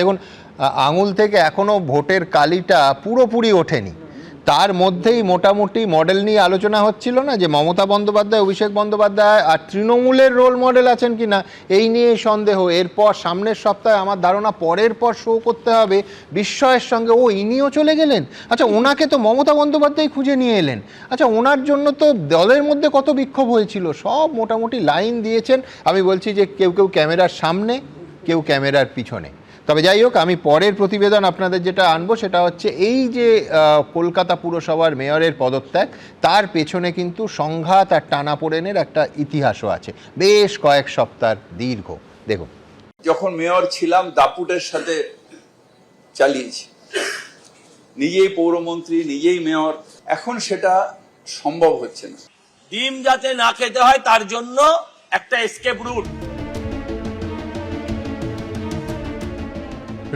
দেখুন, আঙুল থেকে এখনো ভোটের কালিটা পুরোপুরি ওঠেনি, তার মধ্যেই মোটামুটি মডেল নিয়ে আলোচনা হচ্ছিল না যে মমতা বন্দ্যোপাধ্যায়, অভিষেক বন্দ্যোপাধ্যায় আর তৃণমূলের রোল মডেল আছেন কিনা এই নিয়ে সন্দেহ। এরপর সামনের সপ্তাহে আমার ধারণা পরের পর শো করতে হবে বিস্ময়ের সঙ্গে ও ইনিও চলে গেলেন। আচ্ছা, ওনাকে তো মমতা বন্দ্যোপাধ্যায় খুঁজে নিয়ে এলেন। আচ্ছা, ওনার জন্য তো দলের মধ্যে কত বিক্ষোভ হয়েছিল, সব মোটামুটি লাইন দিয়েছেন। আমি বলছি যে কেউ কেউ ক্যামেরার সামনে, কেউ ক্যামেরার পিছনে। তবে যাই হোক, আমি পরের প্রতিবেদন আপনাদের যেটা আনবো সেটা হচ্ছে এই যে কলকাতা পুরসভার মেয়রের পদত্যাগ, তার পেছনে কিন্তু সংঘাত আর টানাপোড়েনের একটা ইতিহাসও আছে, বেশ কয়েক সপ্তাহ দীর্ঘ। দেখুন, যখন মেয়র ছিলাম দাপুটের সাথে চালিয়েছি, নিজেই পৌরমন্ত্রী, নিজেই মেয়র। এখন সেটা সম্ভব হচ্ছে না। ডিম যাতে না খেতে হয় তার জন্য একটা এসকেপ রুট।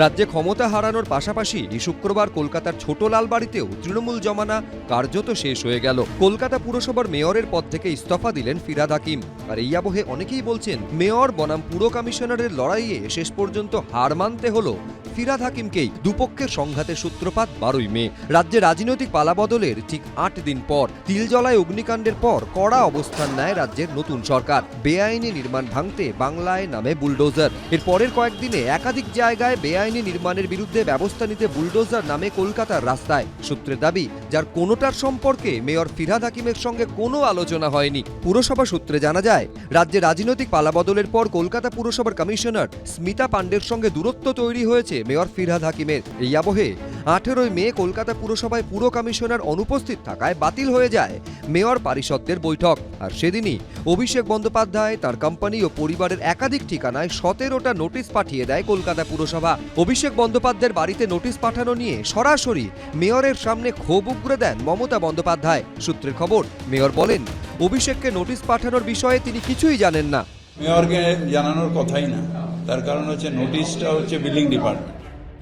রাজ্যে ক্ষমতা হারানোর পাশাপাশি শুক্রবার কলকাতার ছোট লালবাড়িতেও তৃণমূল জমানা কার্যত শেষ হয়ে গেল। কলকাতা পুরসভার মেয়রের পদ থেকে ইস্তফা দিলেন ফিরহাদ হাকিম। আর এই আবহে অনেকেই বলছেন মেয়র বনাম পুর কমিশনারের লড়াইয়ে শেষ পর্যন্ত হার মানতে হলো ফিরহাদ হাকিমকেই। দুপক্ষের সংঘাতের সূত্রপাত 12ই মে। রাজ্যে রাজনৈতিক পালাবদলের ঠিক 8 দিন পর তিলজলায় অগ্নিকাণ্ডের পর কড়া অবস্থান নেয় রাজ্যের নতুন সরকার। বেআইনি নির্মাণ ভাঙতে বাংলায় নামে বুলডোজার। এর পরের কয়েকদিনে একাধিক জায়গায় বেআইনি নির্মাণের বিরুদ্ধে ব্যবস্থা নিতে বুলডোজার নামে কলকাতার রাস্তায়। সূত্রের দাবি, যার কোনোটার সম্পর্কে মেয়র ফিরহাদ হাকিমের সঙ্গে কোনো আলোচনা হয়নি। পুরসভা সূত্রে জানা যায়, রাজ্যে রাজনৈতিক পালাবদলের পর কলকাতা পুরসভার কমিশনার স্মিতা পাণ্ডের সঙ্গে দূরত্ব তৈরি হয়েছে মেয়র ফিরহাদ হাকিমের। এই আবহে 18ই মে কলকাতা পুরসভায় পুর কমিশনার অনুপস্থিত থাকায় বাতিল হয়ে যায় মেয়র পারিষদদের বৈঠক। আর সেদিনই অভিষেক বন্দ্যোপাধ্যায় তার কোম্পানি ও পরিবারের একাধিক ঠিকানায় 17টা নোটিশ পাঠিয়ে দেয় কলকাতা পুরসভা। অভিষেক বন্দ্যোপাধ্যায়ের বাড়িতে নোটিশ পাঠানো নিয়ে সরাসরি মেয়রের সামনে ক্ষোভ উগরে দেন মমতা বন্দ্যোপাধ্যায়। সূত্রের খবর, মেয়র বলেন অভিষেককে নোটিশ পাঠানোর বিষয়ে তিনি কিছুই জানেন না। মেয়রকে জানানোর কথাই না, তার কারণ হচ্ছে নোটিশটা হচ্ছে বিল্ডিং ডিপার্টমেন্ট।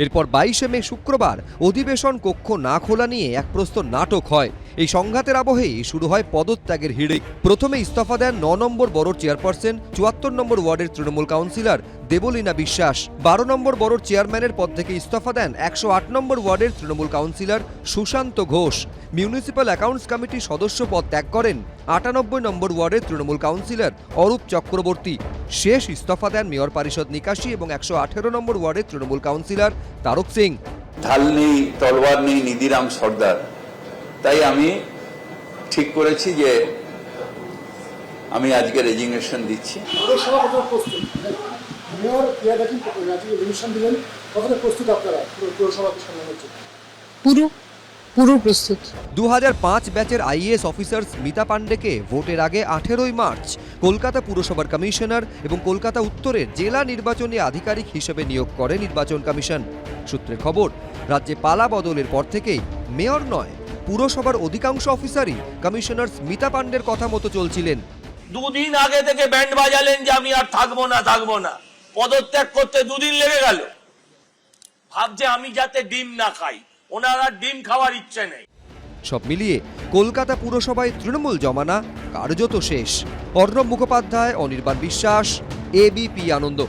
এরপর 22শে মে শুক্রবার অধিবেশন কক্ষ না খোলা নিয়ে এক প্রস্ত নাটক হয়। এই সংঘাতের আবহেই শুরু হয় পদত্যাগের হিড়িক। প্রথমে ইস্তফা দেন 9 নম্বর বড়োর চেয়ারপারসন, 74 নম্বর ওয়ার্ডের তৃণমূল কাউন্সিলর দেবলীনা বিশ্বাস। 12 নম্বর বড়োর চেয়ারম্যানের পদ থেকে ইস্তফা দেন 108 নম্বর ওয়ার্ডের Trinamool councillor Sushanta Ghosh. Municipal accounts কমিটির সদস্য পদ ত্যাগ করেন 98 নম্বর ওয়ার্ডের তৃণমূল কাউন্সিলর অরূপ চক্রবর্তী। শেষ ইস্তফা দেন মেয়র পারিষদ নিকাশী এবং 118 নম্বর ওয়ার্ডের তৃণমূল কাউন্সিলর তারক সিং। ঢাল নেই, তলোয়ার নেই, নিধিরাম সর্দার। তাই আমি ঠিক করেছি যে আমি আজকে রেজিগনেশন দিচ্ছি। পুরো প্রস্তুত। 2005 ব্যাচের আইএএস অফিসার স্মিতা পাণ্ডেকে ভোটের আগে 18ই মার্চ কলকাতা পুরসভার কমিশনার এবং কলকাতা উত্তরের জেলা নির্বাচনী আধিকারিক হিসেবে নিয়োগ করে নির্বাচন কমিশন। সূত্রের খবর, রাজ্যে পালা বদলের পর থেকেই মেয়র নয়, পুরসভার অধিকাংশ অফিসারই কমিশনার স্মিতা পাণ্ডের কথা মতো চলছিলেন। দুদিন আগে থেকে ব্যান্ড বাজালেন যে আমি আর থাকবো না। পদত্যাগ করতে 2 দিন লেগে গেল। ভাবছে আমি যাতে ডিম না খাই, ওনার আর ডিম খাওয়ার ইচ্ছে নেই। সব মিলিয়ে কলকাতা পুরসভায় তৃণমূল জমানা কার্যত শেষ। অর্ণব মুখোপাধ্যায়, অনির্বাণ বিশ্বাস, এবিপি আনন্দ।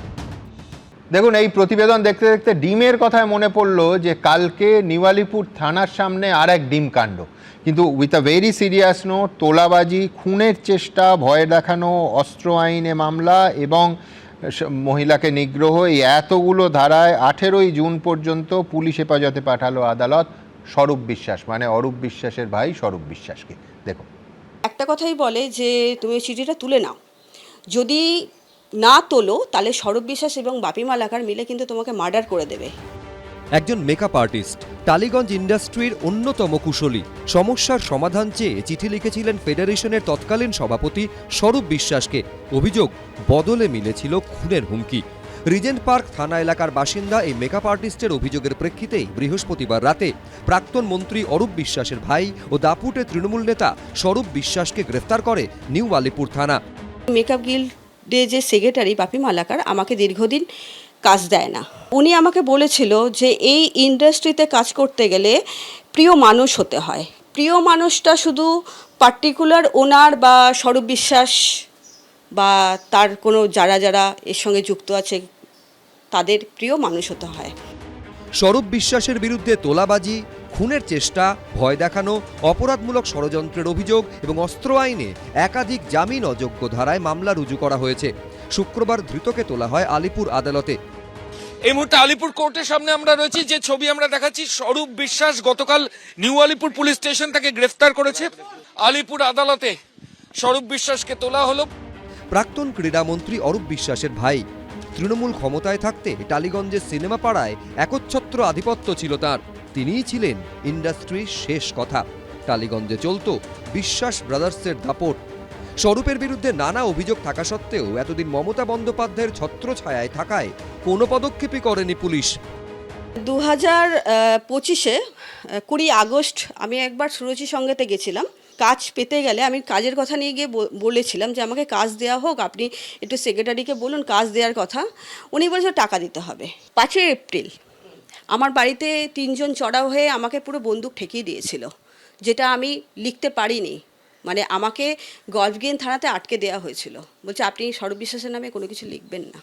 দেখুন, এই প্রতিবেদন দেখতে দেখতে ডিমের কথায় মনে পড়লো যে কালকে নিউ-আলিপুর থানার সামনে আর এক ডিম কাণ্ড, কিন্তু with a very serious note. তোলাবাজি, খুনের চেষ্টা, ভয় দেখানো, অস্ত্র আইনে মামলা এবং মহিলাকে নিগ্রহ, এই এতগুলো ধারায় 18ই জুন পর্যন্ত পুলিশ হেফাজতে পাঠালো আদালত স্বরূপ বিশ্বাস, মানে অরূপ বিশ্বাসের ভাই স্বরূপ বিশ্বাসকে। দেখো, একটা কথাই বলে যে তুমি চিঠিটা তুলে নাও, যদি না তোলো তাহলে স্বরূপ বিশ্বাস এবং বাপি মালাকার মিলে কিন্তু তোমাকে মার্ডার করে দেবে। একজন মেকআপ আর্টিস্ট, টালিগঞ্জ ইন্ডাস্ট্রির অন্যতম কুশলী, সমস্যার সমাধান চেয়ে চিঠি লিখেছিলেন ফেডারেশনের তৎকালীন সভাপতি স্বরূপ বিশ্বাসকে। অভিযোগ, বদলে মিলেছিল খুনের হুমকি। রিজেন্ট পার্ক থানা এলাকার বাসিন্দা এই মেকআপ আর্টিস্টের অভিযোগের প্রেক্ষিতেই বৃহস্পতিবার রাতে প্রাক্তন মন্ত্রী অরূপ বিশ্বাসের ভাই ও দাপুটে তৃণমূল নেতা স্বরূপ বিশ্বাসকে গ্রেফতার করে নিউ-আলিপুর থানা। মেকআপ গিল্ডে যে সেক্রেটারি বাপি মালাকার আমাকে দীর্ঘদিন কাজ দেয় না। উনি আমাকে বলেছিল যে এই ইন্ডাস্ট্রিতে কাজ করতে গেলে প্রিয় মানুষ হতে হয়। প্রিয় মানুষটা শুধু পার্টিকুলার ওনার বা স্বরূপ বিশ্বাস বা তার কোনো যারা এর সঙ্গে যুক্ত আছে তাদের প্রিয় মানুষ হতে হয়। স্বরূপ বিশ্বাসের বিরুদ্ধে তোলাবাজি, খুনের চেষ্টা, ভয় দেখানো, অপরাধমূলক ষড়যন্ত্রের অভিযোগ এবং অস্ত্র আইনে একাধিক জামিন অযোগ্য ধারায় মামলা রুজু করা হয়েছে। শুক্রবার ধৃতকে তোলা হয় আলিপুর আদালতে। এই মুহূর্তে আলিপুর কোর্টের সামনে আমরা রয়েছি। যে ছবি আমরা দেখাচ্ছি, স্বরূপ বিশ্বাস গতকাল নিউ আলিপুর পুলিশ স্টেশন থেকে গ্রেফতার করেছে। আলিপুর আদালতে স্বরূপ বিশ্বাসকে তোলা হলো। প্রাক্তন ক্রীড়ামন্ত্রী অরূপ বিশ্বাসের ভাই। তৃণমূল ক্ষমতায় থাকতে টালিগঞ্জের সিনেমা পাড়ায় একচ্ছত্র আধিপত্য ছিল তার। তিনিই ছিলেন ইন্ডাস্ট্রির শেষ কথা। টালিগঞ্জে চলত বিশ্বাস ব্রাদার্সের দাপট। স্বরূপের বিরুদ্ধে নানা অভিযোগ থাকা সত্ত্বেও এতদিন মমতা বন্দ্যোপাধ্যায়ের ছত্রছায়ায় থাকায় কোনো পদক্ষেপই করেনি পুলিশ। 2025-এ 20 আগস্ট আমি একবার সুরুচি সঙ্গেতে গেছিলাম। কাজ পেতে গেলে আমি কাজের কথা নিয়ে গিয়ে বলেছিলাম যে আমাকে কাজ দেওয়া হোক, আপনি একটু সেক্রেটারিকে বলুন কাজ দেওয়ার কথা। উনি বলেছে টাকা দিতে হবে। 5 এপ্রিল আমার বাড়িতে 3 জন চড়াও হয়ে আমাকে পুরো বন্দুক ঠেকিয়ে দিয়েছিল, যেটা আমি লিখতে পারিনি। মানে আমাকে গল্ফগেন থানাতে আটকে দেওয়া হয়েছিল, বলছে আপনি স্বরূপ বিশ্বাসের নামে কোনো কিছু লিখবেন না।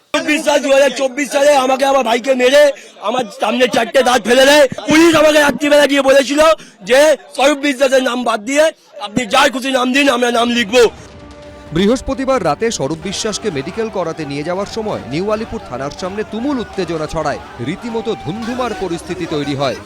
2024 সালে আমাকে আমার ভাইকে মেরে আমার সামনে 4টে দাঁত ফেলে দেয়। পুলিশ আমাকে রাত্রিবেলা গিয়ে বলেছিল যে স্বরূপ বিশ্বাসের নাম বাদ দিয়ে আপনি যার খুশি নাম দিন, আমরা নাম লিখবো। বৃহস্পতিবার রাতে স্বরূপ বিশ্বাসকে মেডিকেল করাতে নিয়ে যাওয়ার সময় নিউ আলিপুর থানার সামনে তুমুল উত্তেজনা ছড়ায়। রীতিমতো ধুমধুমার পরিস্থিতি তৈরি হয়।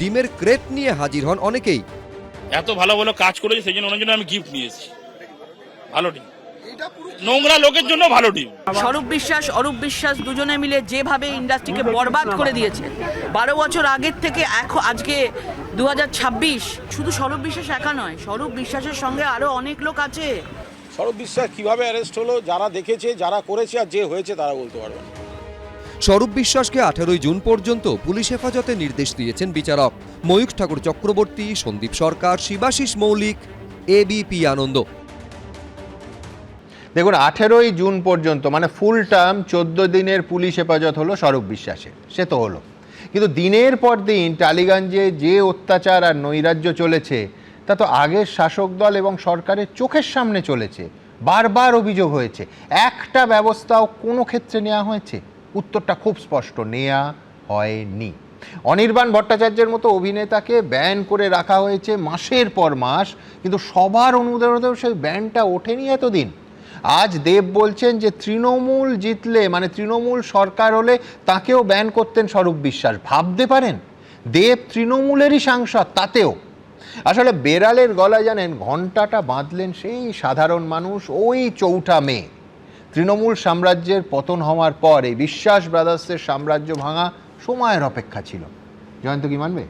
ডিমের ক্রেট নিয়ে হাজির হন অনেকেই। এত ভালো ভালো কাজ করেছে, সেই জন্য ওনার জন্য আমি গিফট নিয়ে এসেছি। ভালো ডিম, নোংরা লোকের জন্য ভালো ডিম। স্বরূপ বিশ্বাস, অরূপ বিশ্বাস দুজনে মিলে যেভাবে ইন্ডাস্ট্রিকে বরবাদ করে দিয়েছে, 12 বছর আগের থেকে এখন আজকে 2026, শুধু স্বরূপ বিশ্বাস একা নয়, স্বরূপ বিশ্বাসের সঙ্গে আরো অনেক লোক আছে। স্বরূপ বিশ্বাস কিভাবে অ্যারেস্ট হলো, যারা দেখেছে, যারা করেছে আর যে হয়েছে তারা বলতে পারবেন। স্বরূপ বিশ্বাসকে 18 জুন পর্যন্ত পুলিশ হেফাজতে নির্দেশ দিয়েছেন বিচারক। ময়ূখ ঠাকুর চক্রবর্তী, সন্দীপ সরকার, শিবাশিস মৌলিক, এবিপি আনন্দ। দেখুন 18 জুন পর্যন্ত মানে ফুল টার্ম 14 দিনের পুলিশ হেফাজত হলো স্বরূপ বিশ্বাসের, সে তো হলো। কিন্তু দিনের পর দিন টালিগঞ্জে যে অত্যাচার আর নৈরাজ্য চলেছে তা তো আগের শাসক দল এবং সরকারের চোখের সামনে চলেছে। বারবার অভিযোগ হয়েছে, একটা ব্যবস্থাও কোনো ক্ষেত্রে নেওয়া হয়েছে? উত্তরটা খুব স্পষ্ট, নেওয়া হয়নি। অনির্বাণ ভট্টাচার্যের মতো অভিনেতাকে ব্যান করে রাখা হয়েছে মাসের পর মাস, কিন্তু সবার অনুদানেও সেই ব্যানটা ওঠেনি এতদিন। আজ দেব বলছেন যে তৃণমূল জিতলে মানে তৃণমূল সরকার হলে তাকেও ব্যান করতেন স্বরূপ বিশ্বাস। ভাবতে পারেন, দেব তৃণমূলেরই সাংসদ, তাতেও। আসলে বেড়ালের গলা জানেন ঘণ্টাটা বাঁধলেন সেই সাধারণ মানুষ ওই 4 মে। তৃণমূল সাম্রাজ্যের পতন হওয়ার পর এই বিশ্বাস ব্রাদার্সের সাম্রাজ্য ভাঙা সময়ের অপেক্ষা ছিল। জয়ন্ত কি মানবে?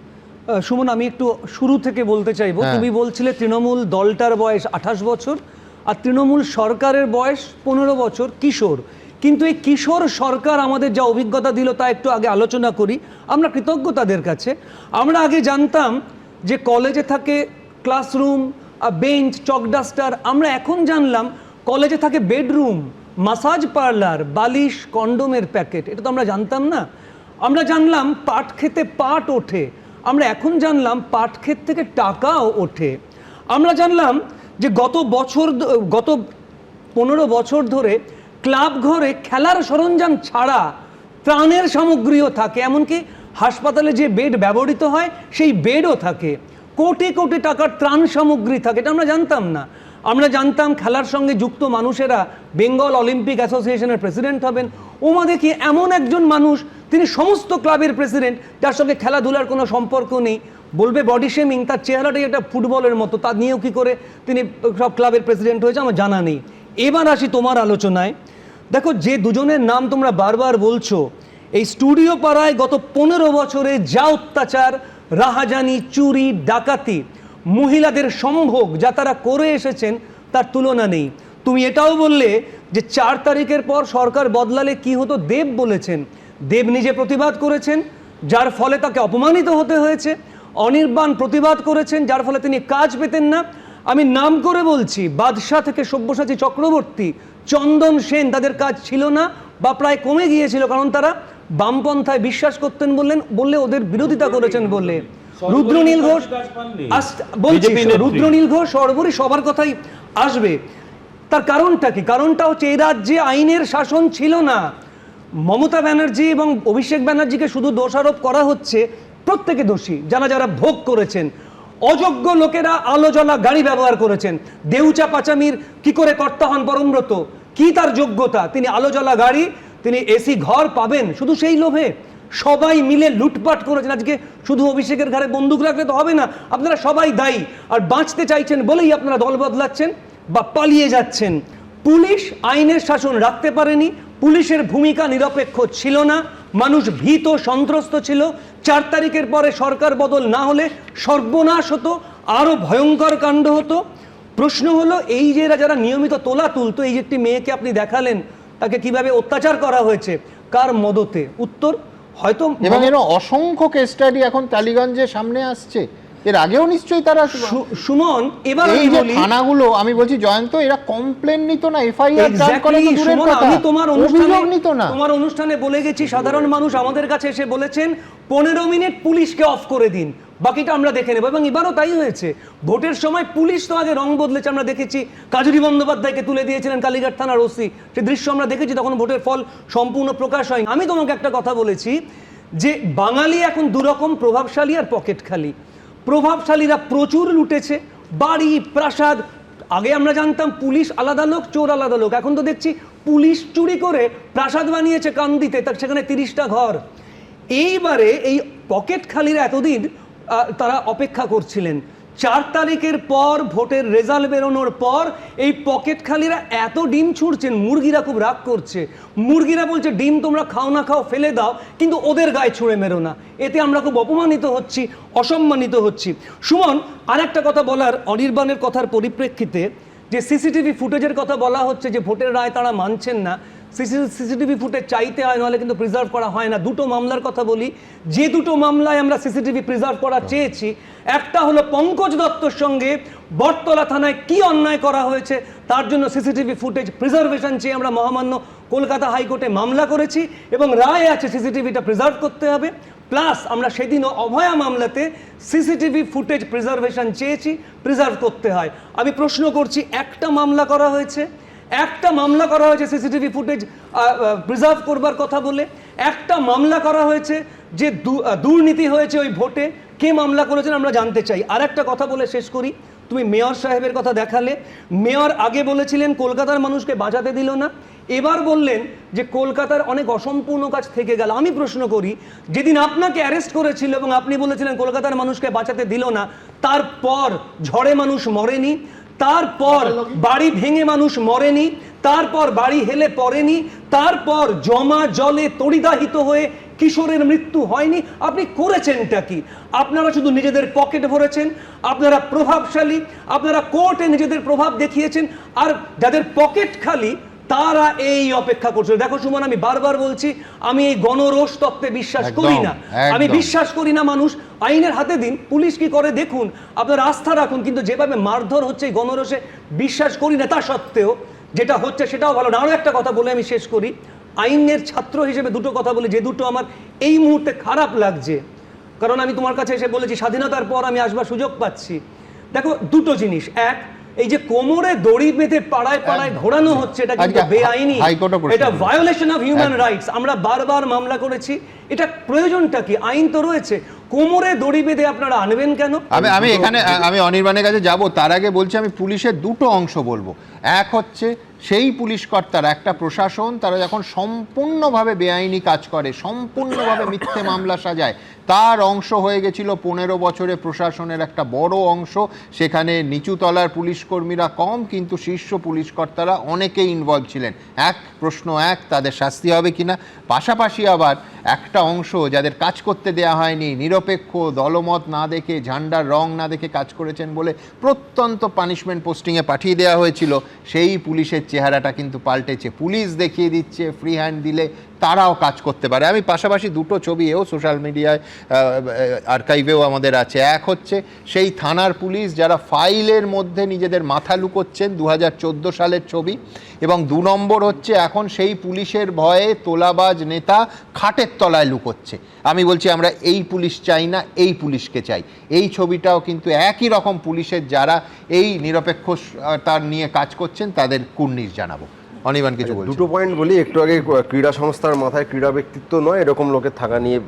সুমন, আমি একটু শুরু থেকে বলতে চাইবো। তুমি বলছিলে তৃণমূল দলটার বয়স 28 বছর আর তৃণমূল সরকারের বয়স 15 বছর, কিশোর। কিন্তু এই কিশোর সরকার আমাদের যা অভিজ্ঞতা দিল তা একটু আগে আলোচনা করি। আমরা কৃতজ্ঞ তাদের কাছে। আমরা আগে জানতাম যে কলেজে থাকে ক্লাসরুম, বেঞ্চ, চক ডাস্টার। আমরা এখন জানলাম কলেজে থাকে বেডরুম, মাসাজ পার্লার, বালিশ, কন্ডোমের প্যাকেট। এটা তো আমরা জানতাম না। আমরা জানলাম পাট খেতে পাট ওঠে। আমরা এখন জানলাম পাট ক্ষেত থেকে টাকাও ওঠে। আমরা জানলাম যে গত 15 বছর ধরে ক্লাব ঘরে খেলার সরঞ্জাম ছাড়া ত্রাণের সামগ্রীও থাকে, এমনকি হাসপাতালে যে বেড ব্যবহৃত হয় সেই বেডও থাকে। কোটি কোটি টাকার ত্রাণ সামগ্রী থাকে, এটা আমরা জানতাম না। আমরা জানতাম খেলার সঙ্গে যুক্ত মানুষেরা বেঙ্গল অলিম্পিক অ্যাসোসিয়েশনের প্রেসিডেন্ট হবেন। ওমা দেখি এমন একজন মানুষ, তিনি সমস্ত ক্লাবের প্রেসিডেন্ট, যার সঙ্গে খেলাধুলার কোনো সম্পর্ক নেই। বলবে বডি শেমিং, তার চেহারাটাই একটা ফুটবলের মতো, তা নিয়েও কী করে তিনি সব ক্লাবের প্রেসিডেন্ট হয়েছে আমার জানা নেই। এবার আসি তোমার আলোচনায়। দেখো, যে দুজনের নাম তোমরা বারবার বলছো, এই স্টুডিও পাড়ায় গত 15 বছরে যা অত্যাচার, রাহাজানি, চুরি, ডাকাতি, মহিলাদের সম্ভোগ যা তারা করে এসেছেন তার তুলনা নেই। তুমি এটাও বললে যে 4 তারিখের পর সরকার বদলালে কি হতো, দেব বলেছেন। দেব নিজে প্রতিবাদ করেছেন, যার ফলে তাকে অপমানিত হতে হয়েছে। অনির্বাণ প্রতিবাদ করেছেন, যার ফলে তিনি কাজ পেতেন না। আমি নাম করে বলছি, বাদশাহ থেকে সব্যসাচী চক্রবর্তী, চন্দন সেন, তাদের কাজ ছিল না বা প্রায় কমে গিয়েছিল, কারণ তারা বামপন্থায় বিশ্বাস করতেন বললে ওদের বিরোধিতা করেছেন বলে। রুদ্রনীল ঘোষ বলছি, রুদ্রনীল ঘোষ সর্বোপরি সবার কথাই আসবে। তার কারণটা কি? কারণটা হচ্ছে এই রাজ্যে আইনের শাসন ছিল না। মমতা ব্যানার্জি এবং অভিষেক ব্যানার্জিকে শুধু দোষারোপ করা হচ্ছে, প্রত্যেকে দোষী যারা যারা ভোগ করেছেন। অযোগ্য লোকেরা আলো জ্বলা গাড়ি ব্যবহার করেছেন। দেউচা পাচামির কি করে কর্তা হন পরমব্রত, কি তার যোগ্যতা? তিনি আলো জ্বলা গাড়ি, তিনি এসি ঘর পাবেন শুধু সেই লোভে সবাই মিলে লুটপাট করেছেন। আজকে শুধু অভিষেকের ঘরে বন্দুক রাখলে তো হবে না, আপনারা সবাই দায়ী। আর বাঁচতে চাইছেন বলেই আপনারা দল বদলাচ্ছেন বা পালিয়ে যাচ্ছেন। পুলিশ আইনের শাসন রাখতে পারেনি, পুলিশের ভূমিকা নিরপেক্ষ ছিল না, মানুষ ভীত সন্ত্রস্ত ছিল। 4 তারিখের পরে সরকার বদল না হলে সর্বনাশ হতো, আরো ভয়ঙ্কর কাণ্ড হতো। প্রশ্ন হলো এই যে এরা যারা নিয়মিত তোলা তুলতো, এই যে একটি মেয়েকে আপনি দেখালেন তাকে কিভাবে অত্যাচার করা হয়েছে, কার মদতে? উত্তর হয়তো, এবং এর অসংখ্য কেস স্টাডি এখন টালিগঞ্জে সামনে আসছে। এর আগেও নিশ্চয়ই তারা সুমন, এবার এই যে থানাগুলো, আমি বলছি জয়ন্ত, এরা কমপ্লেন নিত না, এফআইআর দায়ের করা তো দূরের কথা, আমি তোমার অভিযোগ নিত না। তোমার অনুষ্ঠানে বলে গেছি, সাধারণ মানুষ আমাদের কাছে এসে বলেছেন 15 মিনিট পুলিশকে অফ করে দিন, বাকিটা আমরা দেখে নেব। এবং এবারও তাই হয়েছে। ভোটের সময় পুলিশ তো আগে রং বদলেছে, আমরা দেখেছি কাজরি বন্দ্যোপাধ্যায়কে তুলে দিয়েছিলেন কালীঘাট থানার ওসি, সেই দৃশ্য আমরা দেখেছি, তখন ভোটের ফল সম্পূর্ণ প্রকাশ হয়নি। আমি তোমাকে একটা কথা বলেছি যে বাঙালি এখন দুরকম, প্রভাবশালী আর পকেট খালি। প্রভাবশালীরা প্রচুর লুটেছে বাড়ি প্রাসাদ। আগে আমরা জানতাম পুলিশ আলাদা লোক, চোর আলাদা লোক, এখন তো দেখছি পুলিশ চুরি করে প্রাসাদ বানিয়েছে কান্দিতে, তার সেখানে 30টা ঘর। এইবারে এই পকেট খালিরা এতদিন তারা অপেক্ষা করছিলেন, 4 তারিখের পর ভোটের রেজাল্ট বেরোনোর পর এই পকেট খালিরা এত ডিম ছুঁড়ছেন, মুরগিরা খুব রাগ করছে। মুরগিরা বলছে ডিম তোমরা খাও না খাও ফেলে দাও, কিন্তু ওদের গায়ে ছুঁড়ে মেরো না, এতে আমরা খুব অপমানিত হচ্ছি, অসম্মানিত হচ্ছি। সুমন, আর একটা কথা বলার, অনির্বাণের কথার পরিপ্রেক্ষিতে, যে সিসিটিভি ফুটেজের কথা বলা হচ্ছে যে ভোটের রায় তারা মানছেন না, সিসিটিভি ফুটেজ চাইতে হয়, নাহলে কিন্তু প্রিজার্ভ করা হয় না। দুটো মামলার কথা বলি, যে দুটো মামলায় আমরা সিসিটিভি প্রিজার্ভ করা চেয়েছি, একটা হলো পঙ্কজ দত্তর সঙ্গে বটতলা থানায় কি অন্যায় করা হয়েছে তার জন্য সিসিটিভি ফুটেজ প্রিজার্ভেশন চেয়ে আমরা মহামান্য কলকাতা হাইকোর্টে মামলা করেছি, এবং রায় আছে সিসিটিভিটা প্রিজার্ভ করতে হবে। প্লাস আমরা সেদিনও অভয়া মামলাতে সিসিটিভি ফুটেজ প্রিজার্ভেশন চেয়েছি, প্রিজার্ভ করতে হয়। আমি প্রশ্ন করছি, একটা মামলা করা হয়েছে, একটা মামলা করা হয়েছে সিসিটিভি ফুটেজ প্রিজার্ভ করবার কথা বলে, একটা মামলা করা হয়েছে যে দুর্নীতি হয়েছে ওই ভোটে, কে মামলা করেছেন আমরা জানতে চাই। আর একটা কথা বলে শেষ করি, তুমি মেয়র সাহেবের কথা দেখালে, মেয়র আগে বলেছিলেন কলকাতার মানুষকে বাঁচাতে দিল না, এবার বললেন যে কলকাতার অনেক অসম্পূর্ণ কাজ থেকে গেল। আমি প্রশ্ন করি, যেদিন আপনাকে অ্যারেস্ট করেছিল এবং আপনি বলেছিলেন কলকাতার মানুষকে বাঁচাতে দিল না, তারপর ঝড়ে মানুষ মরেনি, তারপর বাড়ি ভেঙে মানুষ মরেনি, তারপর বাড়ি হেলে পড়েনি, তারপর জমা জলে তড়িদাহিত হয়ে কিশোরের মৃত্যু হয়নি। আপনি করেছেনটা কি? আপনারা শুধু নিজেদের পকেট ভরেছেন, আপনারা প্রভাবশালী, আপনারা কোর্টে নিজেদের প্রভাব দেখিয়েছেন, আর যাদের পকেট খালি তারা এই অপেক্ষা করছে। দেখো সুমন, আমি বারবার বলছি, আমি এই গণরোষ তত্ত্বে বিশ্বাস করি না, আমি বিশ্বাস করি না মানুষ আইনের হাতে দিন, পুলিশ কি করে দেখুন, আপনারা আস্থা রাখুন, কিন্তু যেভাবে মারধর হচ্ছে এই গণরোষে বিশ্বাস করি না। তা সত্ত্বেও যেটা হচ্ছে সেটাও ভালো না। আরও একটা কথা বলে আমি শেষ করি, আইনের ছাত্র হিসেবে দুটো কথা বলি, যে দুটো আমার এই মুহূর্তে খারাপ লাগছে, কারণ আমি তোমার কাছে এসে বলেছি স্বাধীনতার পর আমি আসবার সুযোগ পাচ্ছি। দেখো দুটো জিনিস, এক, এই যে কোমরে দড়ি বেঁধে পাড়ায় পাড়ায় ঘোরানো হচ্ছে, এটা কিন্তু বেআইনি, এটা ভায়োলেশন অফ হিউম্যান রাইটস। আমরা বারবার মামলা করেছি, এটা প্রয়োজনটা কি? আইন তো রয়েছে, কোমরে দড়ি বেঁধে আপনারা আনবেন কেন? আমি এখানে আমি অনির্বাণের কাছে যাব, তার আগে বলছি আমি পুলিশের দুটো অংশ বলবো। এক হচ্ছে সেই পুলিশ কর্তারা, একটা প্রশাসন, তারা যখন সম্পূর্ণভাবে বেআইনি কাজ করে, সম্পূর্ণভাবে মিথ্যে মামলা সাজায়, তার অংশ হয়ে গেছিল 15 বছরে প্রশাসনের একটা বড় অংশ। সেখানে নিচু তলার পুলিশ কর্মীরা কম, কিন্তু শীর্ষ পুলিশ কর্তারা অনেকেই ইনভলভ ছিলেন। প্রশ্ন এক, তাদের শাস্তি হবে কিনা। পাশাপাশি আবার একটা অংশ যাদের কাজ করতে দেয়া হয়নি, নিরপেক্ষ দলমত না দেখে, ঝান্ডার রং না দেখে কাজ করেছেন বলে প্রত্যন্ত পানিশমেন্ট পোস্টিংয়ে পাঠিয়ে দেওয়া হয়েছিল, সেই পুলিশের চেহারাটা কিন্তু পাল্টেছে। পুলিশ দেখিয়ে দিচ্ছে ফ্রি হ্যান্ড দিলে তারাও কাজ করতে পারে। আমি পাশাপাশি দুটো ছবি এও সোশ্যাল মিডিয়ায় আর্কাইভেও আমাদের আছে। এক হচ্ছে সেই থানার পুলিশ যারা ফাইলের মধ্যে নিজেদের মাথা লুকোচ্ছেন, 2014 সালের ছবি। এবং 2 নম্বর হচ্ছে এখন সেই পুলিশের ভয়ে তোলাবাজ নেতা খাটের তলায় লুকোচ্ছে। আমি বলছি আমরা এই পুলিশ চাই না, এই পুলিশকে চাই। এই ছবিটাও কিন্তু একই রকম পুলিশের যারা এই নিরপেক্ষতার নিয়ে কাজ করছেন তাদের কুর্নিশ জানাবো। অনির্বাণ কিছু বলছে। দুটো পয়েন্ট বলি। একটু আগে ক্রীড়া সংস্থার মাথায় ক্রীড়া ব্যক্তিত্ব নয় এরকম লোকের থাকা নিয়ে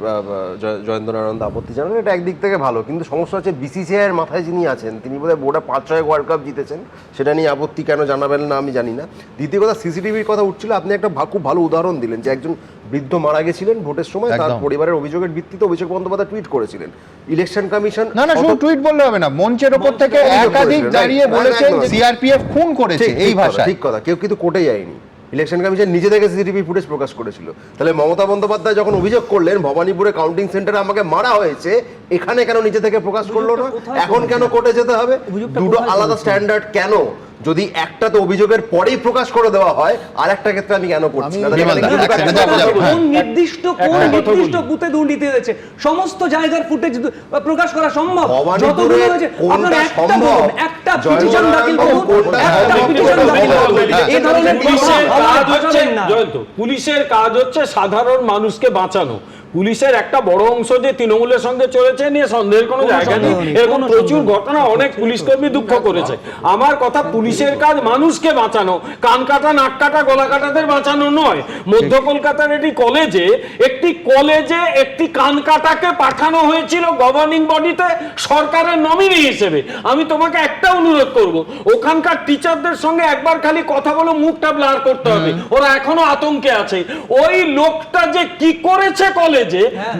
জয়েন্দ্র নারায়ণ আপত্তি জানান, এটা একদিক থেকে ভালো। কিন্তু সমস্যা হচ্ছে বিসিসিআই এর মাথায় যিনি আছেন তিনি বোধহয় বোর্ডে 5-6 ওয়ার্ল্ড কাপ জিতেছেন, সেটা নিয়ে আপত্তি কেন জানাবেন না আমি জানি না। দ্বিতীয় কথা, সিসিটিভির কথা উঠছিল, আপনি একটা খুব ভালো উদাহরণ দিলেন যে একজন বৃদ্ধ মারা গেছিলেন ভোটের সময়, তার পরিবারের অভিযোগের ভিত্তিতে অভিষেক বন্দ্যোপাধ্যায় টুইট করেছিলেন। ইলেকশন কমিশন না শুধু টুইট বললে হবে না, মঞ্চের উপর থেকে একাধিক দাঁড়িয়ে বলেছেন সিআরপিএফ খুন করেছে, এই ভাষা। ঠিক কথা, কেউ কিন্তু কোর্টে যায়নি। ইলেকশন কমিশন নিজে থেকে সিসিটিভি ফুটেজ প্রকাশ করেছিল। তাহলে মমতা বন্দ্যোপাধ্যায় যখন অভিযোগ করলেন ভবানীপুরে কাউন্টিং সেন্টারে আমাকে মারা হয়েছে, এখানে কেন নিজে থেকে প্রকাশ করলো না? এখন কেন কোর্টে যেতে হবে? দুটো আলাদা স্ট্যান্ডার্ড কেন? যদি একটা তো অভিযোগের পরেই প্রকাশ করে দেওয়া হয়, আর একটা ক্ষেত্রে আমি কেন করছি না? কোন নির্দিষ্ট বুথে দুর্নীতি হয়েছে সমস্ত জায়গার ফুটেজ প্রকাশ করা সম্ভব? ভবানীপুরে কোনটা সম্ভব? একটা পিটিশন দাখিল করুন, একটা পিটিশন দাখিল করুন। এই ধরনের পুলিশের কাজ হচ্ছে সাধারণ মানুষকে বাঁচানো। পুলিশের একটা বড় অংশ যে তৃণমূলের সঙ্গে চলেছে নিয়ে সন্দেহের কোনো জায়গা নেই। এরকম প্রচুর ঘটনা অনেক পুলিশ কর্মী দুঃখ করেছে। আমার কথা, পুলিশের কাজ মানুষকে বাঁচানো, কান কাটা নাক কাটা গলা কাটাদের বাঁচানো নয়। মধ্য কলকাতার একটি কলেজে একটি কান কাটাকে পাঠানো হয়েছিল গভর্নিং বডিতে সরকারের নমিনি হিসেবে। আমি তোমাকে একটা অনুরোধ করব, ওখানকার টিচারদের সঙ্গে একবার খালি কথা বলে মুখটা ব্লার করতে হবে, ওরা এখনো আতঙ্কে আছে। ওই লোকটা যে কি করেছে কলেজে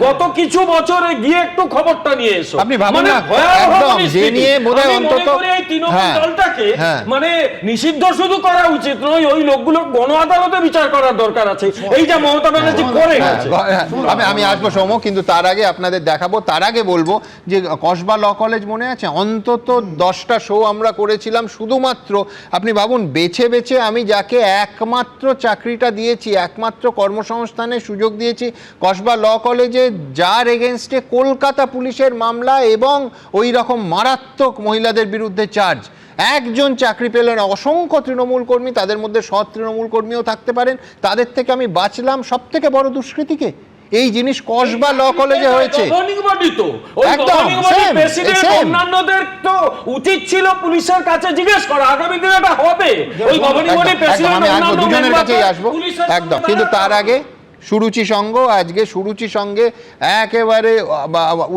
গত কিছু বছরে গিয়ে একটু খবরটা নিয়ে এসো। আপনি ভাবুন না, একদম যে নিয়ে বোধহয় অন্তত এই তৃণমূল দলটাকে মানে নিষিদ্ধ শুধু করা উচিত নয়, ওই লোকগুলো গণ আদালতে বিচার করার দরকার আছে, এই যে মমতা ব্যানার্জি করে গেছে। আমি আসবো সৌম্য, কিন্তু তার আগে আপনাদের দেখাবো, তার আগে বলবো যে কসবা ল কলেজ মনে আছে অন্তত 10টা শো আমরা করেছিলাম শুধুমাত্র। আপনি ভাবুন, বেছে বেছে আমি যাকে একমাত্র চাকরিটা দিয়েছি, একমাত্র কর্মসংস্থানের সুযোগ দিয়েছি কসবা ল কলেজে, যার এগেনস্টে কলকাতা পুলিশের মামলা এবং ওই রকম মারাত্মক মহিলাদের বিরুদ্ধে চার্জ, একজন চাকরি পেলেন। অসংখ্য তৃণমূল কর্মী, তাদের মধ্যে সৎ তৃণমূল কর্মীও থাকতে পারেন, তাদের থেকে আমি বাঁচলাম সব থেকে বড় দুষ্কৃতীকে। এই জিনিস কসবা ল কলেজে হয়েছে। অন্যান্যদের তো উচিত ছিল পুলিশের কাছে জিজ্ঞেস করা, আগামী দিনে এটা হবে। আমি আসবো, দুজনের কাছেই আসবো একদম, কিন্তু তার আগে সুরুচি সংঘ, আজকে সুরুচি সঙ্গে একেবারে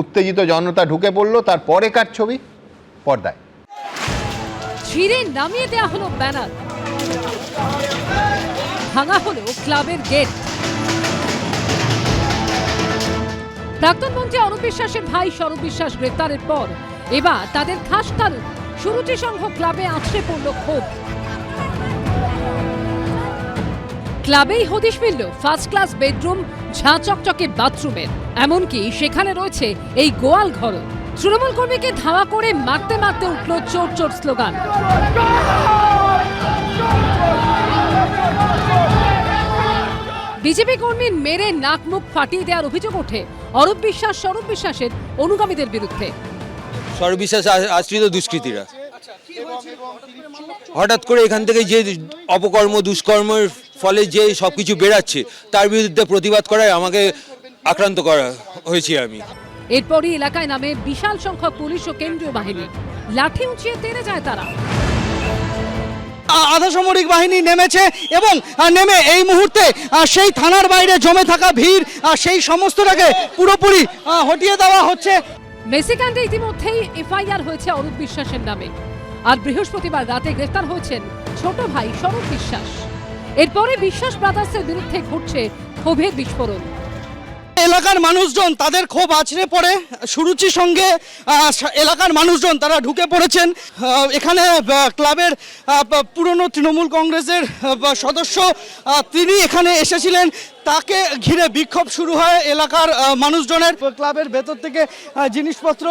উত্তেজিত জনতা ঢুকে পড়লো। তার পরেকার ছবি পর্দায়। ছিঁড়ে নামিয়ে দেওয়া হলো ব্যানার, ভাঙা হলো ক্লাবের গেট। প্রাক্তন মন্ত্রী অরূপ বিশ্বাসের ভাই স্বরূপ বিশ্বাস গ্রেপ্তারের পর এবার তাদের খাস কারণ সুরুচি সংঘ ক্লাবে আছড়ে পড়ল ক্ষোভ। ক্লাবেই হদিশ মিলল ফার্স্ট ক্লাস বেডরুম, ঝাঁ চকচকে বাথরুমের, এমনকি সেখানে রয়েছে এই গোয়াল ঘরও। তৃণমূল কর্মীকে ধাওয়া করে মারতে মারতে উঠল চোর চোর স্লোগান। বিজেপি কর্মীর মেরে নাক মুখ ফাটিয়ে দেওয়ার অভিযোগ ওঠে অরূপ বিশ্বাস স্বরূপ বিশ্বাসের অনুগামীদের বিরুদ্ধে। স্বরূপ বিশ্বাস আশ্রিত দুষ্কৃতীরা হঠাৎ করে এখান থেকে যে অপকর্ম দুষ্কর্মের ফলে যে সবকিছু বেরাচ্ছে তার বিরুদ্ধে প্রতিবাদ করায় আমাকে আক্রান্ত করা হয়েছে। আমি এরপরই এলাকায় নামে বিশাল সংখ্যক পুলিশ ও কেন্দ্রীয় বাহিনী, লাঠি উঁচিয়ে তেড়ে যায় তারা। আধা সামরিক বাহিনী নেমেছে এবং নেমে এই মুহূর্তে সেই থানার বাইরে জমে থাকা ভিড় সেই সমস্তটাকে পুরোপুরি হটিয়ে দেওয়া হচ্ছে। মেসিকাণ্ডে ইতিমধ্যেই এফআইআর হয়েছে অরূপ বিশ্বাসের নামে, আর বৃহস্পতিবার রাতে গ্রেফতার হয়েছেন ছোট ভাই স্বরূপ বিশ্বাস। এরপরে বিশ্বাস ব্রাদার্সের বিরুদ্ধে ঘটছে ক্ষোভের বিস্ফোরণ। এলাকার মানুষজন তাদের ক্ষোভ আছড়ে পড়ে সুরুচির সঙ্গে এলাকার মানুষজন তারা ঢুকে পড়েছেন। এখানে ক্লাবের পুরনো তৃণমূল কংগ্রেসের সদস্য তিনি এখানে এসেছিলেন, তাকে ঘিরে বিক্ষোভ শুরু হয় এলাকার মানুষজনের। ক্লাবের ভেতর থেকে জিনিসপত্র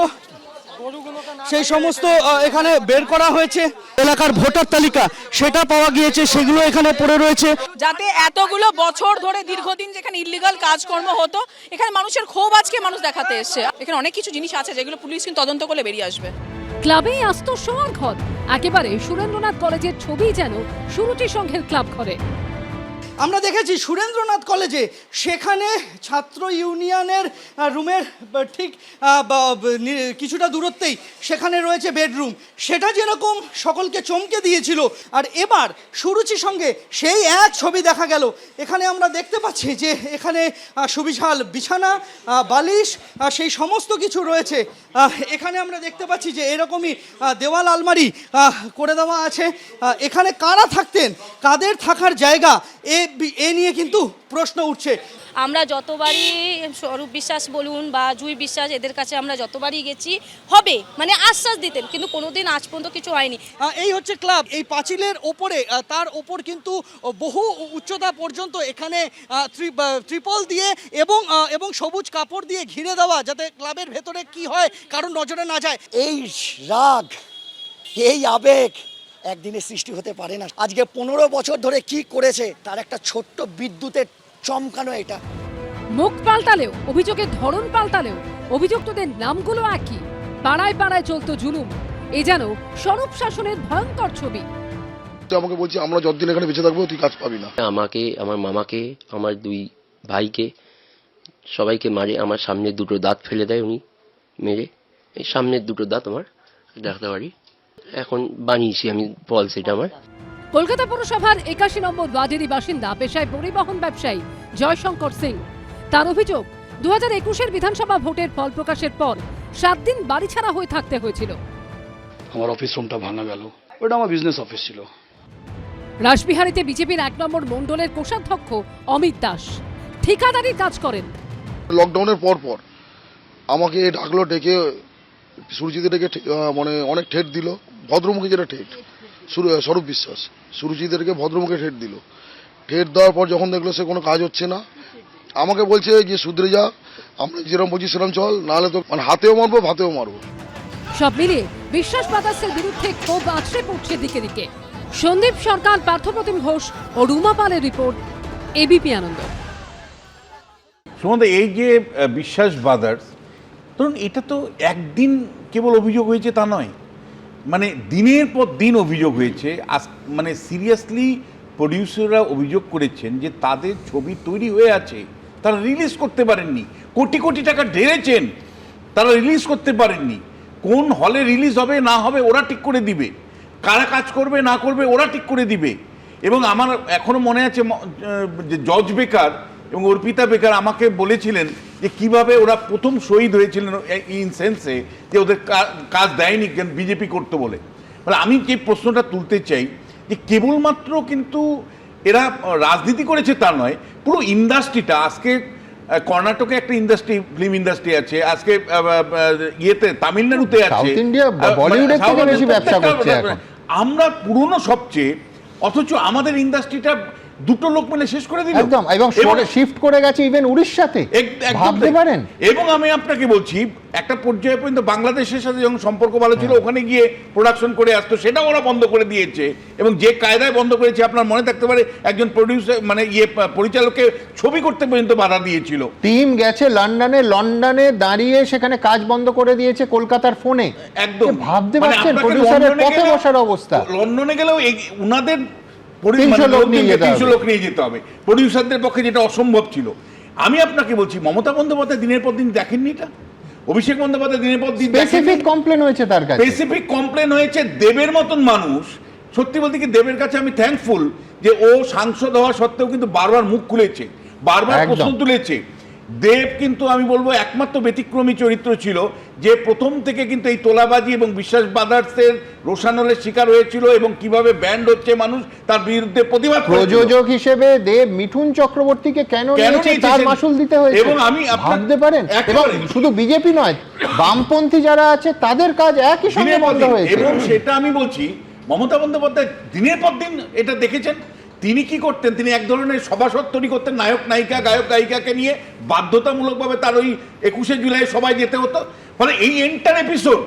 সেই সমস্ত এখানে বের করা হয়েছে। এলাকার ভোটার তালিকা সেটা পাওয়া গিয়েছে, সেগুলো এখানে পড়ে রয়েছে। যাতে এতগুলো বছর ধরে দীর্ঘদিন যেখানে ইল্লিগাল কাজকর্ম হতো, এখানে মানুষের ক্ষোভ আজকে মানুষ দেখাতে এসছে। এখানে অনেক কিছু জিনিস আছে যেগুলো পুলিশ কিন্তু তদন্ত করলে বেরিয়ে আসবে। ক্লাবেই আসত শোয়ার ঘর, একেবারে সুরেন্দ্রনাথ কলেজের ছবি যেন সুরুচি সংঘের ক্লাব ঘরে। আমরা দেখেছি সুরেন্দ্রনাথ কলেজে, সেখানে ছাত্র ইউনিয়নের রুমের ঠিক কিছুটা দূরত্বেই সেখানে রয়েছে বেডরুম, সেটা যেরকম সকলকে চমকে দিয়েছিল। আর এবার সুরুচি সঙ্গে সেই এক ছবি দেখা গেল। এখানে আমরা দেখতে পাচ্ছি যে এখানে সুবিশাল বিছানা, বালিশ, সেই সমস্ত কিছু রয়েছে। এখানে আমরা দেখতে পাচ্ছি যে এরকমই দেওয়াল আলমারি করে দেওয়া আছে। এখানে কারা থাকতেন, কাদের থাকার জায়গা, এ নিয়ে কিন্তু প্রশ্ন উঠছে। আমরা যতবারই স্বরূপ বিশ্বাস বলুন বা জুই বিশ্বাস, এদের কাছে আমরা যতবারই গেছি হবে মানে আশ্বাস দিতেন, কিন্তু কোনোদিন আজ পর্যন্ত কিছু হয়নি। এই হচ্ছে ক্লাব। এই পাঁচিলের ওপরে, তার ওপর কিন্তু বহু উচ্চতা পর্যন্ত এখানে ত্রিপল দিয়ে এবং সবুজ কাপড় দিয়ে ঘিরে দেওয়া, যাতে ক্লাবের ভেতরে কি হয় কারণ নজরে না যায়। এই রাগ, এই আবেগ একদিনে সৃষ্টি হতে পারে না। আজকে 15 বছর ধরে কি করেছে তার একটা ছোট্ট বিদ্যুতের চমকানো এটা। মুখ পাল্টালেও, অভিযোগের ধরন পাল্টালেও অভিযুক্তদের নামগুলো একই। পাড়ায় পাড়ায় চলতো জুলুম। এ যেন স্বরূপ শাসনের ভয়ঙ্কর ছবি। আমাকে বলছে আমরা যতদিন এখানে বেঁচে থাকবো তুই কাজ পাবি না। আমাকে, আমার মামাকে, আমার 2 ভাইকে সবাইকে মারে। আমার সামনে 2টো দাঁত ফেলে দেয় উনি মেরে। এই সামনের 2টো দাঁত আমার দেখাতে পারি, এখন বানিয়েছি আমি বল সেটা আমার। কলকাতা পুরসভার 81 নম্বর ওয়ার্ডেরই বাসিন্দা, পেশায় পরিবহন ব্যবসায়ী জয়শঙ্কর সিং। তার অভিযোগ 2021-এর বিধানসভা ভোটের ফল প্রকাশের পর 7 দিন বাড়ি ছাড়া হয়ে থাকতে হয়েছিল। আমার অফিস রুমটা ভাঙা গেল, ওটা আমার বিজনেস অফিস ছিল। রাসবিহারীতে বিজেপির 1 নম্বর মণ্ডলের কোষাধ্যক্ষ অমিত দাস ঠিকাদারির কাজ করেন। লকডাউনের পর আমাকে ডাকলো, ডেকে সুরজিতে ডেকে মানে অনেক ঠেট দিল, ভদ্রমুখী যেটা ঠেট। স্বরূপ বিশ্বাস সুরজিদেরকে ভদ্রমুখে ঠেট দিল। ঠেট দেওয়ার পর যখন দেখলো সে কোনো কাজ হচ্ছে না, আমাকে বলছে যে শুধরে যা, আমরা যেরকম বলছি সেরকম চল, নাহলে তো মানে হাতেও মারবো ভাতেও মারবো। সব মিলিয়ে বিশ্বাস ব্রাদার্সের বিরুদ্ধে ক্ষোভ আছড়ে পড়ছে দিকে দিকে। সন্দীপ সরকার, পার্থপ্রতিম ঘোষ ও রুমা পালের রিপোর্ট, এবিপি আনন্দ। সুমন্ত, এই যে বিশ্বাস ব্রাদার্স, ধরুন এটা তো একদিন কেবল অভিযোগ হয়েছে তা নয়, মানে দিনের পর দিন অভিযোগ হয়েছে। মানে সিরিয়াসলি প্রডিউসাররা অভিযোগ করেছেন যে তাদের ছবি তৈরি হয়ে আছে, তারা রিলিজ করতে পারেননি। কোটি কোটি টাকা ঢেলেছেন, তারা রিলিজ করতে পারেননি। কোন হলে রিলিজ হবে না হবে ওরা ঠিক করে দিবে, কারা কাজ করবে না করবে ওরা ঠিক করে দিবে। এবং আমার এখনো মনে আছে যে জজ বেকার এবং অর্পিতা বেকার আমাকে বলেছিলেন যে কিভাবে ওরা প্রথম শহীদ হয়েছিলেন ইন সেন্সে যে ওদের কাজ দেয়নি কেন বিজেপি করতে বলে। মানে আমি যে প্রশ্নটা তুলতে চাই যে কেবলমাত্র কিন্তু এরা রাজনীতি করেছে তা নয়, পুরো ইন্ডাস্ট্রিটা আজকে কর্ণাটকে একটা ইন্ডাস্ট্রি, ফিল্ম ইন্ডাস্ট্রি আছে, আজকে ইয়েতে তামিলনাড়ুতে আছে, আমরা পুরনো সবচেয়ে, অথচ আমাদের ইন্ডাস্ট্রিটা 2টো লোক মিলে শেষ করে দিল। একদম, এবং শিফট করে গেছে ইভেন উড়িষ্যাতে, ভাবতে পারেন। এবং আমি আপনাকে বলছি একটা পর্যায়ে পর্যন্ত বাংলাদেশের সাথে যখন সম্পর্ক ভালো ছিল ওখানে গিয়ে প্রোডাকশন করে আসতো, সেটাও ওরা বন্ধ করে দিয়েছে। এবং যে কায়দায় বন্ধ করেছে আপনার মনে থাকতে পারে, একজন প্রডিউসার মানে পরিচালককে ছবি করতে পর্যন্ত বাধা দিয়েছিল। টিম গেছে লন্ডনে দাঁড়িয়ে সেখানে কাজ বন্ধ করে দিয়েছে কলকাতার ফোনে। একদম ভাবতে পারছেন প্রডিউসারের পথে বসার অবস্থা। লন্ডনে গেলেও উনাদের 300 লোক নিয়ে যেতে হবে, প্রডিউসারদের পক্ষে যেটা অসম্ভব ছিল। আমি আপনাকে বলছি মমতা বন্দ্যোপাধ্যায় দিনের পর দিন দেখেননি এটা, অভিষেক বন্দ্যোপাধ্যায় দিনের পর দিন স্পেসিফিক কমপ্লেন হয়েছে তার কাছে, স্পেসিফিক কমপ্লেন হয়েছে। দেবের মতন মানুষ, সত্যি বলতে কি দেবের কাছে আমি থ্যাঙ্কফুল যে ও সাংসদ হওয়া সত্ত্বেও কিন্তু বারবার মুখ খুলেছে, বারবার প্রশ্ন তুলেছে। দেব কিন্তু আমি বলবো একমাত্র ব্যতিক্রমী চরিত্র ছিল যে প্রথম থেকে কিন্তু এই তোলাবাজি এবং বিশ্বাস ব্রাদার্সের রোষানলের শিকার হয়েছিল এবং কিভাবে ব্যান্ড হচ্ছে মানুষ তার বিরুদ্ধে প্রতিবাদ করেছিল। প্রযোজক হিসেবে দেব মিঠুন চক্রবর্তীকে কেন নিয়েছে তার মাসুল দিতে হয়েছে, এবং আমি ভাবতে পারেন। এবং শুধু বিজেপি নয়, বামপন্থী যারা আছে তাদের কাজ একই সঙ্গে বন্ধ হয়েছে। এবং সেটা আমি বলছি মমতা বন্দ্যোপাধ্যায় দিনের পর দিন এটা দেখেছেন। তিনি কি করতেন, তিনি এক ধরনের সভাসদ তৈরি করতেন নায়ক নায়িকা গায়ক গায়িকাকে নিয়ে, বাধ্যতামূলকভাবে তার ওই 21শে জুলাই সবাই যেতে হতো। ফলে এই এন্টার এপিসোড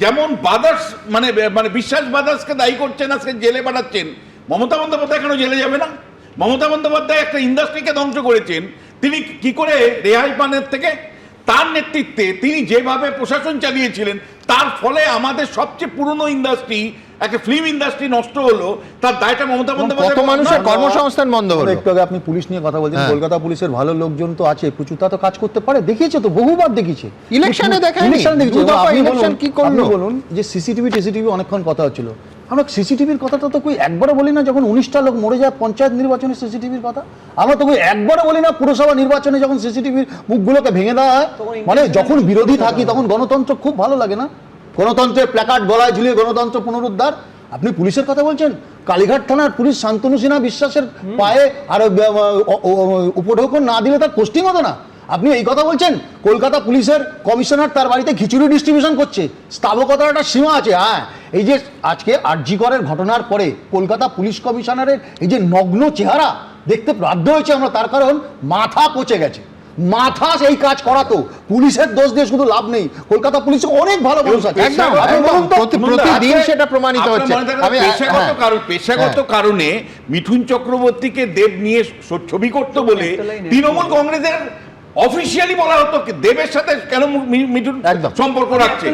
যেমন বাদার্স মানে মানে বিশ্বাস বাদার্সকে দায়ী করছেন, আজকে জেলে পাঠাচ্ছেন, মমতা বন্দ্যোপাধ্যায় কেন জেলে যাবে না? মমতা বন্দ্যোপাধ্যায় একটা ইন্ডাস্ট্রিকে ধ্বংস করেছেন, তিনি কি করে রেহাই পানের থেকে? তার নেতৃত্বে তিনি যেভাবে প্রশাসন চালিয়েছিলেন, তার ফলে আমাদের সবচেয়ে পুরনো ইন্ডাস্ট্রি, একটা ফিল্ম ইন্ডাস্ট্রি নষ্ট হলো, তার দায়টা মমতা বন্দ্যোপাধ্যায়। কত মানুষের কর্মসংস্থান বন্ধ হলো। একটু আগে আপনি পুলিশ নিয়ে কথা বলছেন, কলকাতা পুলিশের ভালো লোকজন তো আছে প্রচুর, তা তো কাজ করতে পারে, দেখিয়েছে তো, বহুবার দেখিয়েছে। ইলেকশনে দেখায়নি, ইলেকশনে দেখিয়েছে। ইলেকশন কি করলো? আপনি বলুন যে সিসিটিভি অনেকক্ষণ কথা হচ্ছিল, আমরা সিসিটিভির কথাটা তো কই একবারও বলি না। যখন 19টা লোক মরে যায় পঞ্চায়েত নির্বাচনে সিসিটিভির কথা, আমরা তো কই একবারও বলি না। পুরসভা নির্বাচনে যখন সিসিটিভির মুখগুলোকে ভেঙে দেওয়া হয়, মানে যখন বিরোধী থাকি তখন গণতন্ত্র খুব ভালো লাগে না? গণতন্ত্রের প্ল্যাকার্ড গলায় ঝুলিয়ে গণতন্ত্র পুনরুদ্ধার। আপনি পুলিশের কথা বলছেন, কালীঘাট থানার পুলিশ শান্তনু সিনহা বিশ্বাসের পায়ে আর উপঢৌকন না দিলে তার পোস্টিং হতো না। আপনি এই কথা বলছেন, কলকাতা পুলিশের কমিশনার তার বাড়িতে খিচুড়ি ডিস্ট্রিবিউশন করছে, স্থাবকতার একটা সীমা আছে। হ্যাঁ, এই যে আজকে আরজি করের ঘটনার পরে কলকাতা পুলিশ কমিশনারের এই যে নগ্ন চেহারা দেখতে বাধ্য হয়েছে আমরা, তার কারণ মাথা পচে গেছে। মাথা সেই কাজ করাতো, পুলিশের দোষ দিয়ে শুধু লাভ নেই, কলকাতা পুলিশে অনেক ভালো মানুষ আছে। প্রতিদিন সেটা প্রমাণিত হচ্ছে। পেশাগত কারণে মিঠুন চক্রবর্তীকে দেব নিয়ে ছবি করতো বলে তৃণমূল কংগ্রেসের অফিসিয়ালি বলা হতো দেবের সাথে কেন মিঠুন সম্পর্ক রাখছে।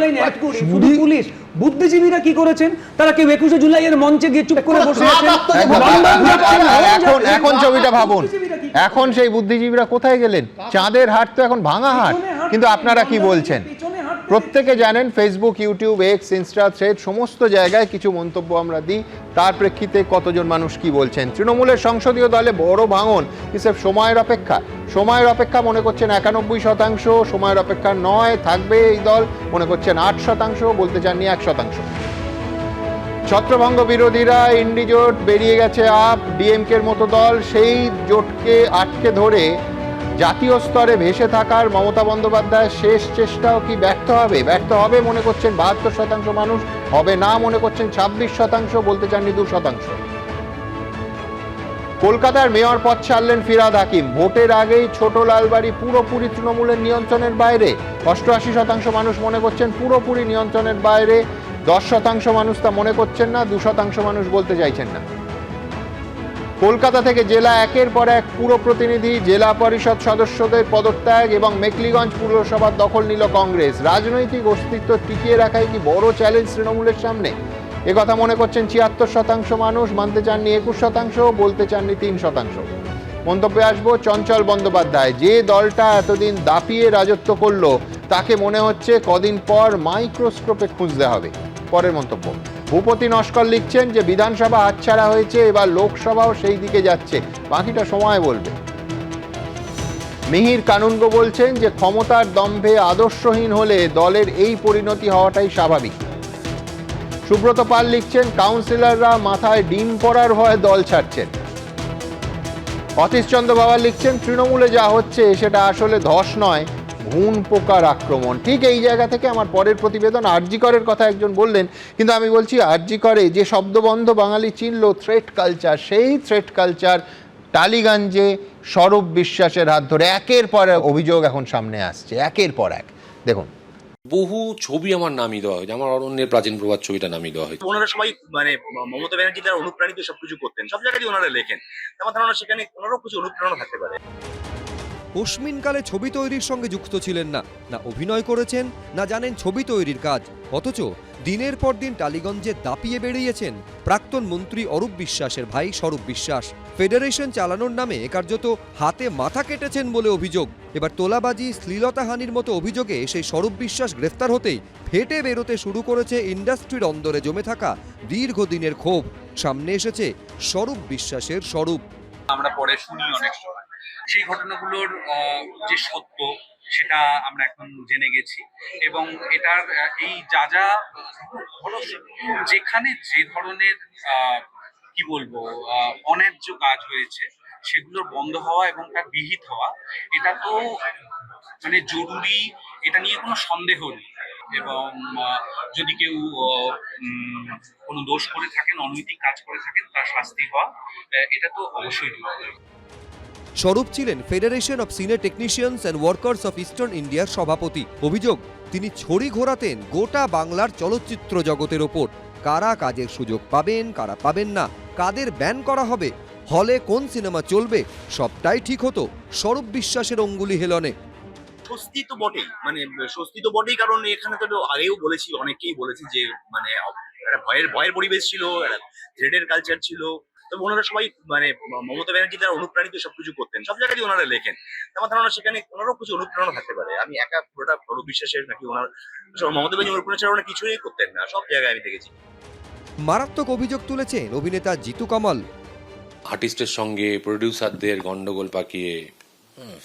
শুধু পুলিশ, বুদ্ধিজীবীরা কি করেছেন? তারা কেউ 21শে জুলাইয়ের মঞ্চে গিয়ে চুপ করে বসে আছেন। এখন ছবিটা ভাবুন, এখন সেই বুদ্ধিজীবীরা কোথায় গেলেন? চাঁদের হাট তো এখন ভাঙা হাট। কিন্তু আপনারা কি বলছেন? প্রত্যেকে জানেন Facebook, YouTube, x, Insta, thread সমস্ত জায়গায় কিছু মন্তব্য আমরা দিই, তার প্রেক্ষিতে কতজন মানুষ কি বলছেন। তৃণমূলের সংসদীয় দলে বড় ভাঙন হিসেব সময়ের অপেক্ষা। সময়ের অপেক্ষা মনে করছেন 91%, সময়ের অপেক্ষা নয়, থাকবে এই দল মনে করছেন 8%, বলতে চাননি 1%। ছত্রভঙ্গ বিরোধীরা ইন্ডি জোট বেরিয়ে গেছে আপ, ডিএমকের মতো দল, সেই জোটকে আটকে ধরে জাতীয় স্তরে ভেসে থাকার মমতা বন্দ্যোপাধ্যায়ের শেষ চেষ্টাও কি ব্যর্থ হবে? ব্যর্থ হবে মনে করছেন 72% মানুষ, হবে না মনে করছেন 26%, বলতে চাননি 2%। কলকাতার মেয়র পদ ছাড়লেন ফিরহাদ হাকিম। ভোটের আগেই ছোট লালবাড়ি পুরোপুরি তৃণমূলের নিয়ন্ত্রণের বাইরে। 88% মানুষ মনে করছেন পুরোপুরি নিয়ন্ত্রণের বাইরে, 10% মানুষ তা মনে করছেন না, 2% মানুষ বলতে চাইছেন না। কলকাতা থেকে জেলা একের পর এক পুর প্রতিনিধি, জেলা পরিষদ সদস্যদের পদত্যাগ এবং মেখলিগঞ্জ পুরসভার দখল নিল কংগ্রেস। রাজনৈতিক অস্তিত্ব টিকিয়ে রাখাই কি বড় চ্যালেঞ্জ তৃণমূলের সামনে? একথা মনে করছেন 76% মানুষ, মানতে চাননি 21%, বলতে চাননি 3%। মন্তব্যে আসবো চঞ্চল বন্দ্যোপাধ্যায়। যে দলটা এতদিন দাপিয়ে রাজত্ব করলো তাকে মনে হচ্ছে কদিন পর মাইক্রোস্কোপে খুঁজতে হবে। পরের মন্তব্য, ভূপতি নস্কর লিখছেন যে বিধানসভা হাতছাড়া হয়েছে, এবার লোকসভাও সেই দিকে যাচ্ছে, বাকিটা সময় বলবে। মিহির কানুনগো বলছেন যে ক্ষমতার দম্ভে আদর্শহীন হলে দলের এই পরিণতি হওয়াটাই স্বাভাবিক। সুব্রত পাল লিখছেন কাউন্সিলররা মাথায় ডিম পড়ার ভয়ে দল ছাড়ছেন। অতীশ চন্দ্র বাবা লিখছেন তৃণমূলে যা হচ্ছে সেটা আসলে ধস নয়, ঘুণ পোকার আক্রমণ। ঠিক এই জায়গা থেকে আমার পরের প্রতিবেদন। আরজি করের কথা একজন বললেন, কিন্তু আমি বলছি আরজি করে যে শব্দবন্ধ বাঙালি চিনল থ্রেট কালচার, সেই থ্রেট কালচার টালিগঞ্জে স্বরূপ বিশ্বাসের হাত ধরে একের পর এক অভিযোগ এখন সামনে আসছে, একের পর এক। দেখুন, বহু ছবি আমার নামিয়ে দেওয়া হয়েছে, আমার অরণ্যের প্রাচীন প্রভাত ছবিটা নামিয়ে দেওয়া হয়েছে। ওনারা সবাই মানে মমতা ব্যানার্জি দ্বারা অনুপ্রাণিত সবকিছু করতেন, সব জায়গায় ওনারা লেখেন, আমার ধারণা সেখানে ওনারও কিছু অনুপ্রেরণা থাকতে পারে। অস্মিনকালে ছবি তৈরির সঙ্গে যুক্ত ছিলেন না, না অভিনয় করেছেন, না জানেন ছবি তৈরির কাজ, অথচ দিনের পর দিন টালিগঞ্জে দাপিয়ে বেরিয়েছেন প্রাক্তন মন্ত্রী অরূপ বিশ্বাসের ভাই স্বরূপ বিশ্বাস। ফেডারেশন চালানোর নামে কার্যত হাতে মাথা কেটেছেন বলে অভিযোগ। এবার তোলাবাজি, শ্লীলতাহানির মতো অভিযোগে সেই স্বরূপ বিশ্বাস গ্রেফতার হতেই ফেটে বেরোতে শুরু করেছে ইন্ডাস্ট্রির অন্দরে জমে থাকা দীর্ঘদিনের ক্ষোভ। সামনে এসেছে স্বরূপ বিশ্বাসের স্বরূপ। আমরা পরে শুনি অনেক সময় সেই ঘটনাগুলোর যে সত্য সেটা আমরা এখন জেনে গেছি, এবং এটার এই যা যা যেখানে যে ধরনের কি বলবো অন্যায্য কাজ হয়েছে সেগুলোর বন্ধ হওয়া এবং তার বিহিত হওয়া, এটা তো মানে জরুরি, এটা নিয়ে কোনো সন্দেহ নেই। এবং যদি কেউ কোনো দোষ করে থাকেন, অনৈতিক কাজ করে থাকেন, তার শাস্তি হওয়া এটা তো অবশ্যই জরুরি। স্বরূপ ছিলেন federation of senior technicians and workers of eastern ইন্ডিয়ার সভাপতি। অভিযোগ, তিনি ছড়ি ঘোরাতেন গোটা বাংলার চলচ্চিত্র জগতের ওপর। কারা কাজের সুযোগ পাবেন, কারা পাবেন না, কাদের ব্যান করা হবে, হলে কোন সিনেমা চলবে, সবটাই ঠিক হতো স্বরূপ বিশ্বাসের অঙ্গুলি হেলনে। স্বস্তি তো বটেই, মানে স্বস্তি তো বটেই, কারণ এখানে তো আগেও বলেছি, অনেকেই বলেছি যে মানে একটা ভয়ের পরিবেশ ছিল, একটা থ্রেডের কালচার ছিল। তবে ওনারা সবাই মানে মমতা ব্যানার্জি দ্বারা অনুপ্রাণিত সবকিছু করতেন, সব জায়গায় ওনারা লেখেন। আমার ধারণা সেখানে ওনারও কিছু অনুপ্রেরণা থাকতে পারে। আমি একা পুরোটা স্বরূপ বিশ্বাসের নাকি ওনার মমতা ব্যানার্জি অনুপ্রেরণা ছাড়া ওনারা কিছুই করতেন না, সব জায়গায় আমি দেখেছি। মারাত্মক অভিযোগ তুলেছেন অভিনেতা জিতু কমল। আর্টিস্টের সঙ্গে প্রডিউসারদের গন্ডগোল পাকিয়ে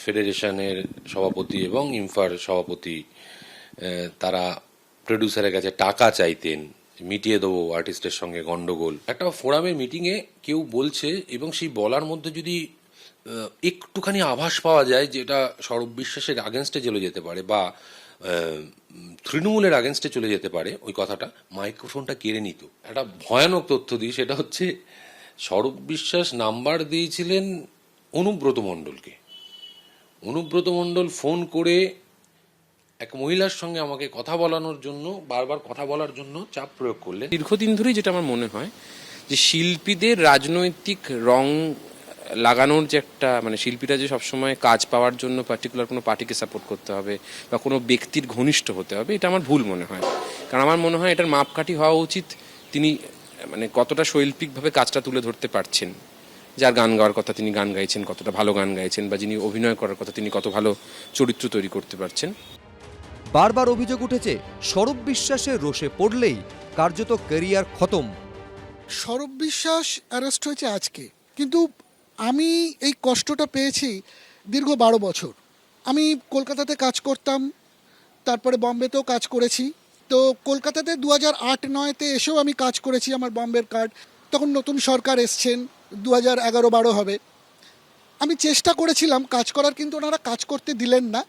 ফেডারেশনের সভাপতি এবং ইমফার সভাপতি তারা প্রডিউসারের কাছে টাকা চাইতেন, মিটিয়ে দেবো আর্টিস্টের সঙ্গে গন্ডগোল। একটা ফোরামের মিটিংয়ে কেউ বলছে এবং সেই বলার মধ্যে যদি একটুখানি আভাস পাওয়া যায় যেটা স্বরূপ বিশ্বাসের আগেনস্টে চলে যেতে পারে বা তৃণমূলের আগেনস্টে চলে যেতে পারে, ওই কথাটা মাইক্রোফোনটা কেড়ে নিত। একটা ভয়ানক তথ্য দিই, সেটা হচ্ছে স্বরূপ বিশ্বাস নাম্বার দিয়েছিলেন অনুব্রত মণ্ডলকে। অনুব্রত মণ্ডল ফোন করে এক মহিলার সঙ্গে আমাকে কথা বলানোর জন্য, বারবার কথা বলার জন্য চাপ প্রয়োগ করলেন। দীর্ঘদিন ধরেই যেটা আমার মনে হয় যে শিল্পীদের রাজনৈতিক রং লাগানোর যে একটা মানে শিল্পীরা যে সবসময় কাজ পাওয়ার জন্য পার্টিকুলার কোনো পার্টিকে সাপোর্ট করতে হবে বা কোনো ব্যক্তির ঘনিষ্ঠ হতে হবে, এটা আমার ভুল মনে হয়। কারণ আমার মনে হয় এটার মাপকাঠি হওয়া উচিত তিনি মানে কতটা শৈল্পিকভাবে কাজটা তুলে ধরতে পারছেন, যার গান গাওয়ার কথা তিনি গান গাইছেন, কতটা ভালো গান গাইছেন, বা যিনি অভিনয় করার কথা তিনি কত ভালো চরিত্র তৈরি করতে পারছেন। বারবার অভিযোগ উঠেছে স্বরূপ বিশ্বাসের রোষে পড়লেই কার্যত ক্যারিয়ার খতম। স্বরূপ বিশ্বাস অ্যারেস্ট হয়েছে আজকে, কিন্তু আমি এই কষ্টটা পেয়েছি দীর্ঘ 12 বছর। আমি কলকাতাতে কাজ করতাম, তারপরে বম্বেতেও কাজ করেছি। তো কলকাতাতে 2008-09-তে এসেও আমি কাজ করেছি, আমার বম্বের কার্ড। তখন নতুন সরকার এসছেন, 2011-12 হবে। আমি চেষ্টা করেছিলাম কাজ করার, কিন্তু ওনারা কাজ করতে দিলেন না।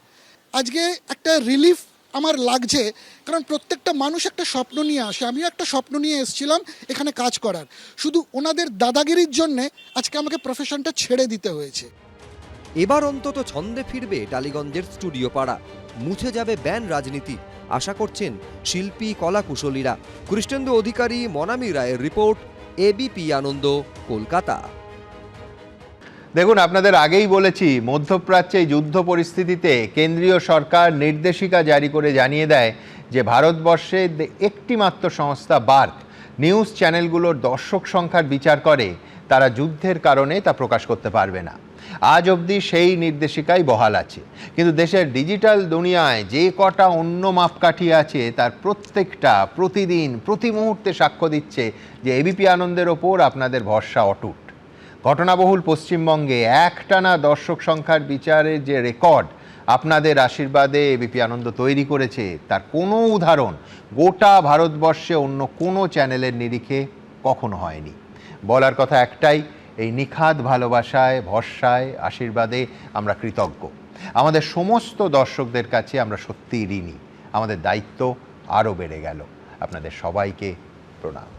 আজকে একটা রিলিফ আমার লাগছে, কারণ প্রত্যেকটা মানুষ একটা স্বপ্ন নিয়ে আসে। আমিও একটা স্বপ্ন নিয়ে এসেছিলাম এখানে কাজ করার, শুধু ওনাদের দাদাগিরির জন্যে আজকে আমাকে প্রফেশনটা ছেড়ে দিতে হয়েছে। এবার অন্তত ছন্দে ফিরবে টালিগঞ্জের স্টুডিও পাড়া, মুছে যাবে ব্যান রাজনীতি, আশা করছেন শিল্পী কলাকুশলীরা। কৃষ্ণেন্দু অধিকারী, মনামি রায়ের রিপোর্ট, এবিপি আনন্দ, কলকাতা। দেখুন, আপনাদের আগেই বলেছি, মধ্যপ্রাচ্যে যুদ্ধ পরিস্থিতিতে কেন্দ্রীয় সরকার নির্দেশিকা জারি করে জানিয়ে দেয় যে ভারতবর্ষে একটি মাত্র সংস্থা বার্ক নিউজ চ্যানেলগুলোর দর্শক সংখ্যার বিচার করে, তারা যুদ্ধের কারণে তা প্রকাশ করতে পারবে না। আজ অবধি সেই নির্দেশিকাই বহাল আছে, কিন্তু দেশের ডিজিটাল দুনিয়ায় যে কটা অন্য মাপকাঠি আছে তার প্রত্যেকটা প্রতিদিন প্রতি মুহূর্তে সাক্ষ্য দিচ্ছে যে এবিপি আনন্দের ওপর আপনাদের ভরসা অটুট। ঘটনাবহুল পশ্চিমবঙ্গে একটানা দর্শক সংখ্যার বিচারের যে রেকর্ড আপনাদের আশীর্বাদে এবিপি আনন্দ তৈরি করেছে, তার কোনো উদাহরণ গোটা ভারতবর্ষে অন্য কোনো চ্যানেলের নিরিখে কখনো হয়নি। বলার কথা একটাই, এই নিখাদ ভালোবাসায়, ভরসায়, আশীর্বাদে আমরা কৃতজ্ঞ। আমাদের সমস্ত দর্শকদের কাছে আমরা সত্যিই ঋণী। আমাদের দায়িত্ব আরও বেড়ে গেল। আপনাদের সবাইকে প্রণাম।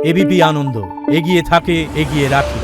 এবিপি আনন্দ, এগিয়ে থাকে, এগিয়ে রাখে।